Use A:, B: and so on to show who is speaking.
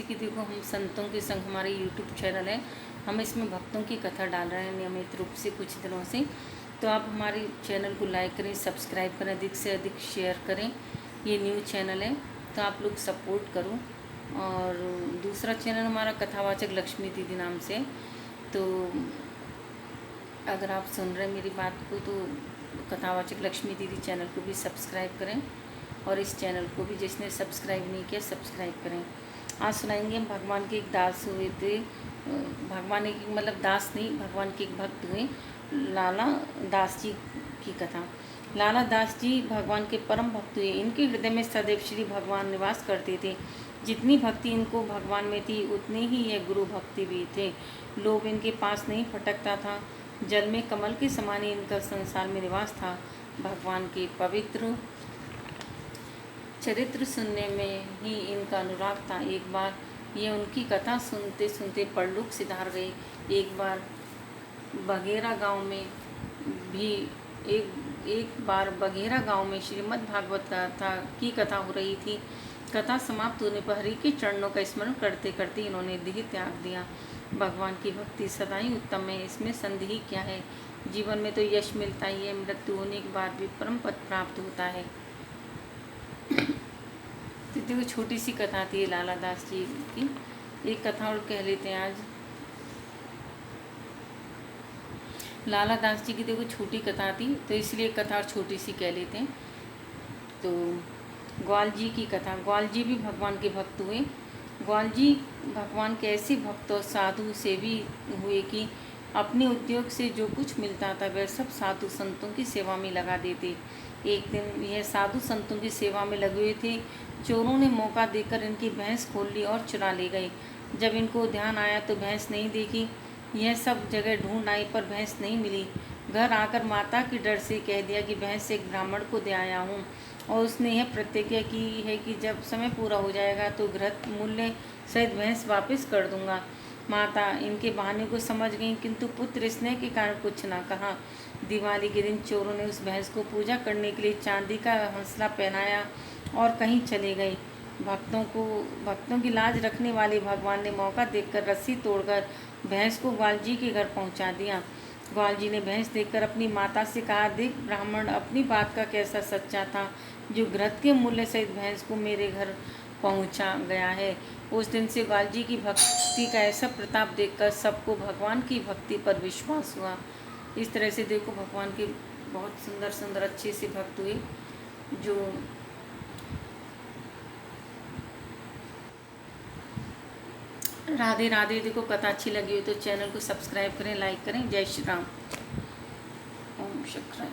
A: कि देखो हम संतों के संग हमारे यूट्यूब चैनल है, हम इसमें भक्तों की कथा डाल रहे हैं नियमित रूप से कुछ दिनों से। तो आप हमारे चैनल को लाइक करें, सब्सक्राइब करें, अधिक से अधिक शेयर करें। ये न्यू चैनल है तो आप लोग सपोर्ट करो। और दूसरा चैनल हमारा कथावाचक लक्ष्मी दीदी नाम से। तो अगर आप सुन रहे हैं मेरी बात को तो कथावाचक लक्ष्मी दीदी चैनल को भी सब्सक्राइब करें, और इस चैनल को भी जिसने सब्सक्राइब नहीं किया सब्सक्राइब करें। आज सुनाएंगे हम भगवान के एक दास हुए थे, भगवान एक मतलब दास नहीं, भगवान के एक भक्त हुए लाला दास जी की कथा। लाला दास जी भगवान के परम भक्त हुए। इनके हृदय में सदैव श्री भगवान निवास करते थे। जितनी भक्ति इनको भगवान में थी उतनी ही यह गुरु भक्ति भी थे। लोभ इनके पास नहीं फटकता था। जल में कमल के समान ही इनका संसार में निवास था। भगवान के पवित्र चरित्र सुनने में ही इनका अनुराग था। एक बार ये उनकी कथा सुनते सुनते परलोक सिधार गए। एक बार बघेरा गांव में भी एक बार बघेरा गांव में श्रीमद् भागवत कथा की कथा हो रही थी। कथा समाप्त होने पर हरि के चरणों का स्मरण करते करते इन्होंने देह त्याग दिया। भगवान की भक्ति सदा ही उत्तम है, इसमें संदेह क्या है। जीवन में तो यश मिलता ही है, मृत्यु होने के बाद भी परम पद प्राप्त होता है। तो देखो छोटी सी कथा थी लाला दास जी की। एक कथा और कह लेते हैं आज। लाला दास जी की देखो छोटी कथा थी तो इसलिए कथा और छोटी सी कह लेते हैं। तो ग्वाल जी की कथा। ग्वाल जी भी भगवान के भक्त हुए। ग्वाल जी भगवान के ऐसे भक्त और साधु सेवी हुए कि अपने उद्योग से जो कुछ मिलता था वह सब साधु संतों की सेवा में लगा देते। एक दिन यह साधु संतों की सेवा में लगे हुए थे, चोरों ने मौका देकर इनकी भैंस खोल ली और चुरा ले गए। जब इनको ध्यान आया तो भैंस नहीं देखी। यह सब जगह ढूंढ आई पर भैंस नहीं मिली। घर आकर माता के डर से कह दिया कि भैंस एक ब्राह्मण को दे आया हूँ, और उसने यह प्रतिज्ञा की है कि जब समय पूरा हो जाएगा तो घृत मूल्य सहित भैंस वापस कर दूंगा। माता इनके बहाने को समझ गई, किंतु पुत्र स्नेह के कारण कुछ ना कहा। दिवाली के दिन चोरों ने उस भैंस को पूजा करने के लिए चांदी का हंसला पहनाया और कहीं चले गए। भक्तों की लाज रखने वाले भगवान ने मौका देखकर रस्सी तोड़कर भैंस को ग्वाल जी के घर पहुंचा दिया। ग्वाल जी ने भैंस देखकर अपनी माता से कहा, देख ब्राह्मण अपनी बात का कैसा सच्चा था, जो घृत के मूल्य सहित भैंस को मेरे घर पहुंचा गया है। उस दिन से ग्वाल जी की भक्ति का ऐसा प्रताप देखकर सबको भगवान की भक्ति पर विश्वास हुआ। इस तरह से देखो भगवान के बहुत सुंदर सुंदर अच्छे से भक्त हुए। जो राधे राधे। देखो कथा अच्छी लगी हो तो चैनल को सब्सक्राइब करें, लाइक करें। जय श्री राम। ओम शंकर।